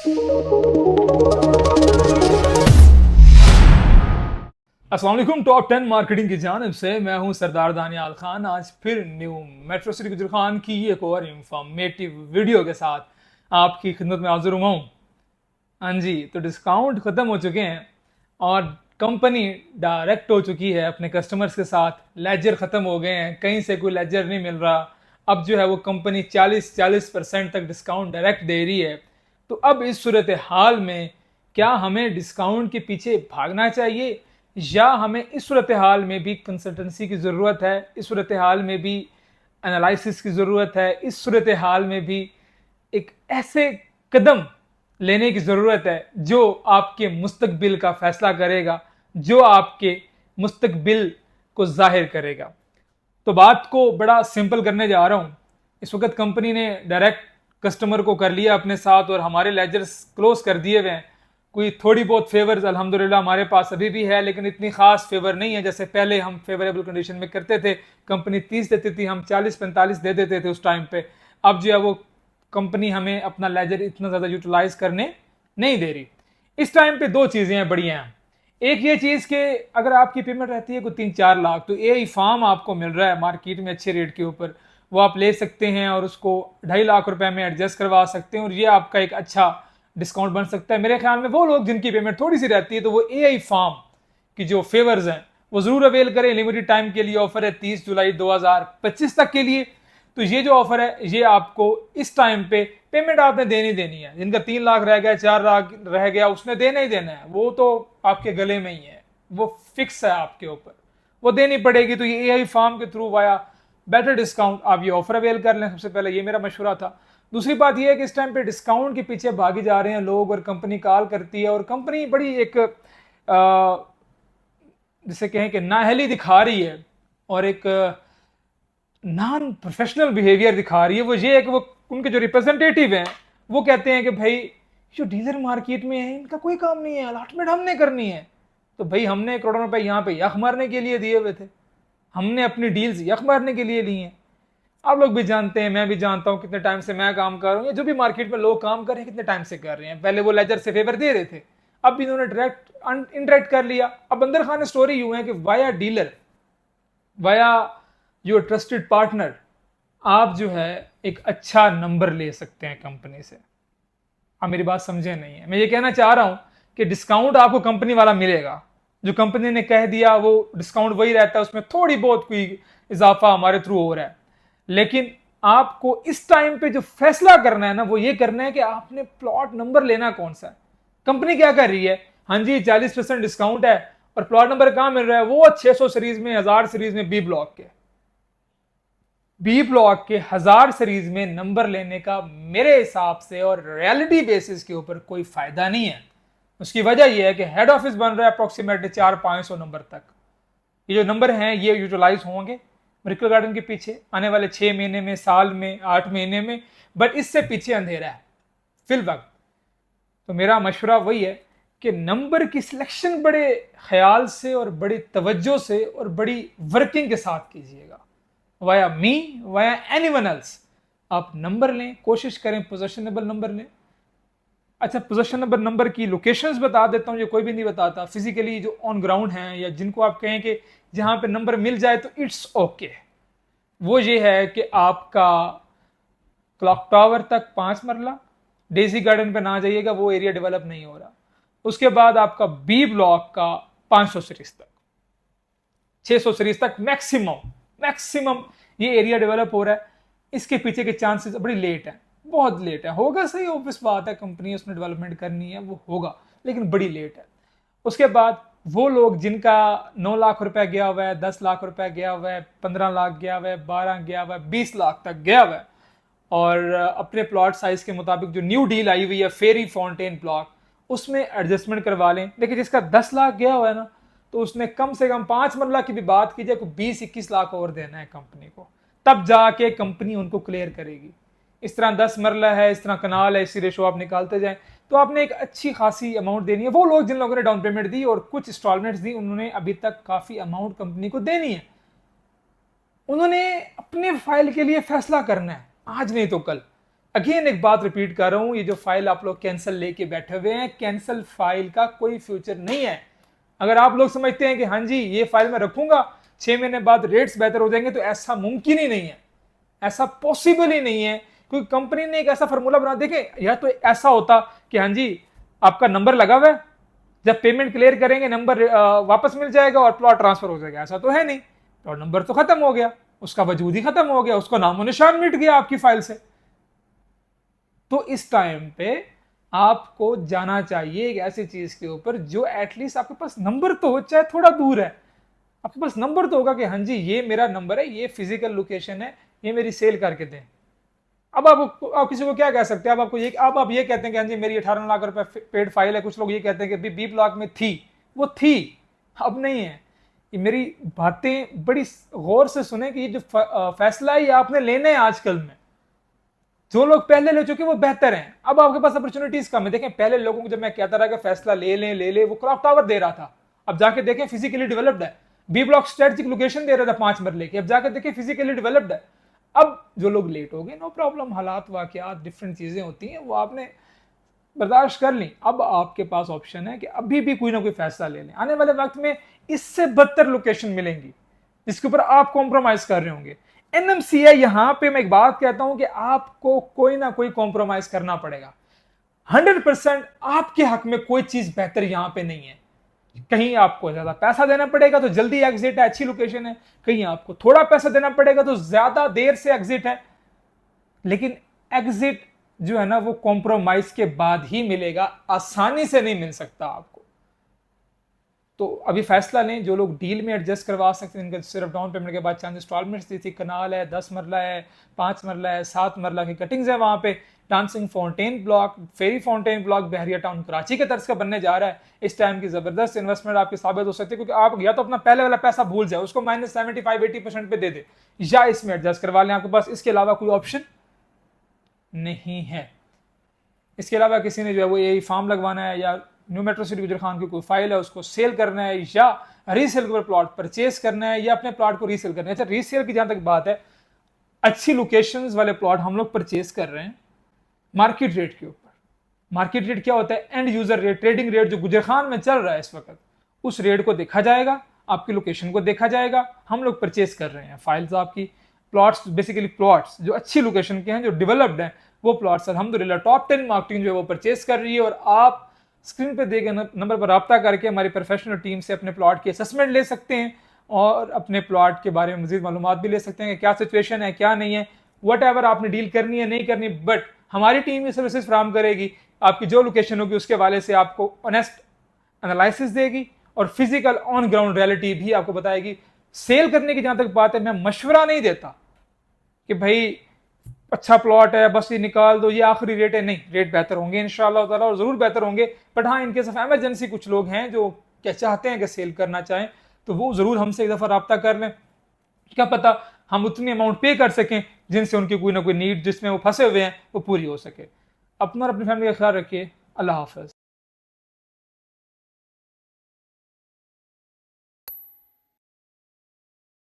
अस्सलाम वालेकुम। Top 10 marketing की जानिब से मैं हूं सरदार दानियाल खान। आज फिर न्यू मेट्रो सिटी गुजर खान की एक और इंफॉर्मेटिव वीडियो के साथ आपकी खिदमत में हाजिर हुआ हूं। हाँ जी, तो डिस्काउंट ख़त्म हो चुके हैं और कंपनी डायरेक्ट हो चुकी है अपने कस्टमर्स के साथ। लेजर ख़त्म हो गए हैं, कहीं से कोई लेजर नहीं मिल रहा। अब जो है वो कंपनी 40% तक डिस्काउंट डायरेक्ट दे रही है। तो अब इस सूरत हाल में क्या हमें डिस्काउंट के पीछे भागना चाहिए या हमें इस सूरत हाल में भी कंसल्टेंसी की ज़रूरत है, इस सूरत हाल में भी एनालिसिस की ज़रूरत है, इस सूरत हाल में भी एक ऐसे कदम लेने की ज़रूरत है जो आपके मुस्तकबिल का फैसला करेगा, जो आपके मुस्तकबिल को जाहिर करेगा। तो बात को बड़ा सिंपल करने जा रहा हूँ। इस वक्त कंपनी ने डायरेक्ट कस्टमर को कर लिया अपने साथ और हमारे लेजर्स क्लोज कर दिए हुए हैं। कोई थोड़ी बहुत फेवर्स अल्हम्दुलिल्लाह हमारे पास अभी भी है, लेकिन इतनी खास फेवर नहीं है जैसे पहले हम फेवरेबल कंडीशन में करते थे। कंपनी 30 देती थी, हम 40-45 दे देते थे उस टाइम पे। अब जो है वो कंपनी हमें अपना लेजर इतना ज़्यादा यूटिलाइज करने नहीं दे रही। इस टाइम पे दो चीज़ें बढ़िया हैं। एक ये चीज़ कि अगर आपकी पेमेंट रहती है कोई 3-4 लाख, तो ए फार्म आपको मिल रहा है मार्केट में अच्छे रेट के ऊपर, वो आप ले सकते हैं और उसको 2.5 लाख रुपए में एडजस्ट करवा सकते हैं और ये आपका एक अच्छा डिस्काउंट बन सकता है। मेरे ख्याल में वो लोग जिनकी पेमेंट थोड़ी सी रहती है, तो वो ए फार्म की जो फेवर्स हैं वो ज़रूर अवेल करें। लिमिटेड टाइम के लिए ऑफर है 30 जुलाई 2025 तक के लिए। तो ये जो ऑफर है ये आपको इस टाइम पे पेमेंट आपने देनी है। जिनका 3 लाख रह गया, 4 लाख रह गया, उसने देना ही देना है। वो तो आपके गले में ही है, वो फिक्स है आपके ऊपर, वो देनी पड़ेगी। तो ये एआई फार्म के थ्रू वाया बेटर डिस्काउंट आप ये ऑफर अवेल कर लें। सबसे पहले ये मेरा मशवरा था। दूसरी बात ये है कि इस टाइम पे डिस्काउंट के पीछे भागे जा रहे हैं लोग और कंपनी कॉल करती है और कंपनी बड़ी एक जिसे कहें कि नाअहली दिखा रही है और एक नॉन प्रोफेशनल बिहेवियर दिखा रही है। वो ये है कि वो उनके जो रिप्रेजेंटेटिव हैं वो कहते हैं कि भाई जो डीलर मार्केट में है इनका कोई काम नहीं है, अलॉटमेंट हमने करनी है। तो भाई हमने करोड़ों रुपए यहाँ पे यख मारने के लिए दिए हुए थे, हमने अपनी डील्स यख मारने के लिए ली हैं। आप लोग भी जानते हैं, मैं भी जानता हूँ कितने टाइम से मैं काम कर रहा हूँ, या जो भी मार्केट में लोग काम कर रहे हैं कितने टाइम से कर रहे हैं। पहले वो लेजर से फेवर दे रहे थे, अब इन्होंने डायरेक्ट इनडायरेक्ट कर लिया। अब अंदर खाने स्टोरी यूं है कि via dealer, via your trusted partner, आप जो है एक अच्छा नंबर ले सकते हैं कंपनी से। आप मेरी बात समझे नहीं है, मैं ये कहना चाह रहा हूं कि डिस्काउंट आपको कंपनी वाला मिलेगा। जो कंपनी ने कह दिया वो डिस्काउंट वही रहता है, उसमें थोड़ी बहुत कोई इजाफा हमारे थ्रू हो रहा है। लेकिन आपको इस टाइम पे जो फैसला करना है ना, वो ये करना है कि आपने प्लॉट नंबर लेना कौन सा है। कंपनी क्या कर रही है, हाँ जी 40% डिस्काउंट है, और प्लॉट नंबर कहां मिल रहा है, वो 600 सीरीज में, 1000 सीरीज में, बी ब्लॉक के 1000 सीरीज में नंबर लेने का मेरे हिसाब से और रियलिटी बेसिस के ऊपर कोई फायदा नहीं है। उसकी वजह यह है कि हेड ऑफिस बन रहा है अप्रोक्सीमेटली 400-500 नंबर तक। ये जो नंबर हैं ये यूटिलाइज होंगे मेरिकल गार्डन के पीछे आने वाले 6 महीने में, साल में, 8 महीने में, बट इससे पीछे अंधेरा है फिल वक्त। तो मेरा मशवरा वही है कि नंबर की सिलेक्शन बड़े ख्याल से और बड़ी तवज्जो से और बड़ी वर्किंग के साथ कीजिएगा। वाया मी, वाया एनीवन एल्स आप नंबर लें, कोशिश करें पोजीशनेबल नंबर लें। अच्छा, पोजीशनेबल नंबर की लोकेशंस बता देता हूं, जो कोई भी नहीं बताता। फिजिकली जो ऑन ग्राउंड हैं या जिनको आप कहें कि जहां पे नंबर मिल जाए तो इट्स ओके, वो ये है कि आपका क्लॉक टावर तक 5 मरला, डेजी गार्डन पे ना जाइएगा, वो एरिया डेवलप नहीं हो रहा। उसके बाद आपका बी ब्लॉक का 500 सीरीज तक, 600 सीरीज तक मैक्सिमम ये एरिया डेवलप हो रहा है। इसके पीछे के चांसेस बड़ी लेट है, बहुत लेट है। होगा सही, ऑब्वियस बात है, कंपनी उसमें डेवलपमेंट करनी है, वो होगा, लेकिन बड़ी लेट है। उसके बाद वो लोग जिनका 9 लाख रुपए गया हुआ है, 10 लाख रुपए गया हुआ है, 15 लाख गया हुआ है, 12 गया हुआ है, 20 लाख तक गया हुआ है, और अपने प्लॉट साइज के मुताबिक जो न्यू डील आई हुई है फेरी फाउंटेन ब्लॉक, उसमें एडजस्टमेंट करवा लें। लेकिन जिसका 10 लाख गया हुआ है ना, तो उसने कम से कम 5 मरला की भी बात की जाए तो 20-21 लाख और देना है कंपनी को, तब जाके कंपनी उनको क्लियर करेगी। इस तरह 10 मरला है, इस तरह कनाल है, इसी रेशो आप निकालते जाएं तो आपने एक अच्छी खासी अमाउंट देनी है। वो लोग जिन लोगों ने डाउन पेमेंट दी और कुछ इंस्टॉलमेंट्स दी, उन्होंने अभी तक काफी अमाउंट कंपनी को देनी है। उन्होंने अपने फाइल के लिए फैसला करना है, आज नहीं तो कल। अगेन एक बात रिपीट कर रहा हूं, ये जो फाइल आप लोग कैंसिल लेके बैठे हुए हैं, कैंसिल फाइल का कोई फ्यूचर नहीं है। अगर आप लोग समझते हैं कि हाँ जी ये फाइल मैं रखूंगा 6 महीने बाद रेट्स बेहतर हो जाएंगे, तो ऐसा मुमकिन ही नहीं है, ऐसा पॉसिबल ही नहीं है। क्योंकि कंपनी ने एक ऐसा फॉर्मूला बना, देखें या तो ऐसा होता कि हाँ जी आपका नंबर लगा हुआ है, जब पेमेंट क्लियर करेंगे नंबर वापस मिल जाएगा और प्लॉट ट्रांसफर हो जाएगा। ऐसा तो है नहीं, प्लॉट नंबर तो खत्म हो गया, उसका वजूद ही खत्म हो गया, उसको नामो निशान मिट गया आपकी फाइल से। तो इस टाइम पे आपको जाना चाहिए एक ऐसी चीज के ऊपर जो एटलीस्ट आपके पास नंबर तो हो, चाहे थोड़ा दूर है, आपके पास नंबर तो होगा कि हाँ जी ये मेरा नंबर है, ये फिजिकल लोकेशन है, ये मेरी सेल करके दें। अब आप किसी को क्या कह सकते हैं, अब आपको ये, अब आप ये कहते हैं कि हाँ जी मेरी 18 लाख रुपए पेड फाइल है, कुछ लोग ये कहते हैं कि बी ब्लॉक में थी, वो थी, अब नहीं है। ये मेरी बातें बड़ी गौर से सुने कि ये जो फैसला है ये आपने लेना है आजकल में। जो लोग पहले ले चुके वो बेहतर हैं, अब आपके पास अपॉर्चुनिटीज कम है। देखें पहले लोगों को जब मैं कहता रहा कि फैसला ले ले, वो क्लॉक टावर दे रहा था, अब जाके देखें फिजिकली डेवलप्ड है। बी ब्लॉक स्ट्रेटेजिक लोकेशन दे रहा था 5 मरले की, अब जाके देखें फिजिकली डेवलप्ड है। अब जो लोग लेट हो गए, नो प्रॉब्लम, हालात वाकयात डिफरेंट चीजें होती हैं, वो आपने बर्दाश्त कर ली। अब आपके पास ऑप्शन है कि अभी भी कोई ना कोई फैसला ले लें, आने वाले वक्त में इससे बदतर लोकेशन मिलेंगी जिसके ऊपर आप कॉम्प्रोमाइज कर रहे होंगे। एनएमसीआई, यहां पे मैं एक बात कहता हूं कि आपको कोई ना कोई कॉम्प्रोमाइज करना पड़ेगा। 100% आपके हक में कोई चीज बेहतर यहां पे नहीं है। कहीं आपको ज्यादा पैसा देना पड़ेगा तो जल्दी एग्जिट है, अच्छी लोकेशन है, कहीं आपको थोड़ा पैसा देना पड़ेगा तो ज्यादा देर से एग्जिट है, लेकिन एग्जिट जो है ना वो कॉम्प्रोमाइज के बाद ही मिलेगा, आसानी से नहीं मिल सकता आपको। तो अभी फैसला लें, जो लोग डील में एडजस्ट करवा सकते हैं, इनका सिर्फ डाउन पेमेंट के बाद चांद इंस्टॉलमेंट्स दी थी। कनाल है, 10 मरला है, 5 मरला है, 7 मरला की कटिंग्स है वहां पे। डांसिंग फाउंटेन ब्लॉक, फेरी फाउंटेन ब्लॉक बहरिया टाउन कराची के तर्ज का बनने जा रहा है। इस टाइम की जबरदस्त इन्वेस्टमेंट आपकी साबित हो सकती है, क्योंकि आप या तो अपना पहले वाला पैसा भूल जाए, उसको -75-80% पे दे दे, या इसमें एडजस्ट करवा लें, आपके पास इसके अलावा कोई ऑप्शन नहीं है। इसके अलावा किसी ने जो है वो यही फार्म लगवाना है, या न्यू मेट्रो सिटी गुजर खान की कोई फाइल है उसको सेल करना है, या रीसेल के ऊपर प्लॉट परचेज करना है, या अपने प्लॉट को रीसेल करना है। अच्छा, रीसेल की जहां तक बात है, अच्छी लोकेशंस वाले प्लॉट हम लोग परचेज कर रहे हैं मार्केट रेट के ऊपर। मार्केट रेट क्या होता है? And user rate, trading rate जो गुजर खान में चल रहा है इस वक्त, उस रेट को देखा जाएगा, आपकी लोकेशन को देखा जाएगा, हम लोग परचेज कर रहे हैं फाइल्स आपकी। प्लॉट्स, बेसिकली प्लॉट्स जो अच्छी लोकेशन के हैं, जो डेवलप्ड हैं, वो प्लॉट्स अल्हम्दुलिल्लाह टॉप 10 मार्केटिंग जो है वो परचेज कर रही है। और आप स्क्रीन पे दिए गए नंबर पर रब्ता करके हमारी प्रोफेशनल टीम से अपने प्लॉट की असेसमेंट ले सकते हैं, और अपने प्लॉट के बारे में मजीद मालूमात भी ले सकते हैं कि क्या सिचुएशन है, क्या नहीं है, वट एवर आपने डील करनी है नहीं करनी। बट हमारी टीम ये सर्विसेज फराहम करेगी, आपकी जो लोकेशन होगी उसके हवाले से आपको ऑनेस्ट एनालिसिस देगी, और फिजिकल ऑन ग्राउंड रियलिटी भी आपको बताएगी। सेल करने की जहां तक बात है, मैं मशवरा नहीं देता कि भाई अच्छा प्लॉट है बस ये निकाल दो, ये आखिरी रेट है, नहीं, रेट बेहतर होंगे इंशाल्लाह ताला, और जरूर बेहतर होंगे। बट हाँ, इनकेस ऑफ एमरजेंसी कुछ लोग हैं जो क्या चाहते हैं कि सेल करना चाहें, तो वो जरूर हमसे एक दफा रब्ता कर लें, क्या पता हम उतनी अमाउंट पे कर सकें जिनसे उनकी कोई ना कोई नीड जिसमें वो फंसे हुए हैं वो पूरी हो सके। अपना और अपनी फैमिली का ख्याल रखिए। अल्लाह हाफिज।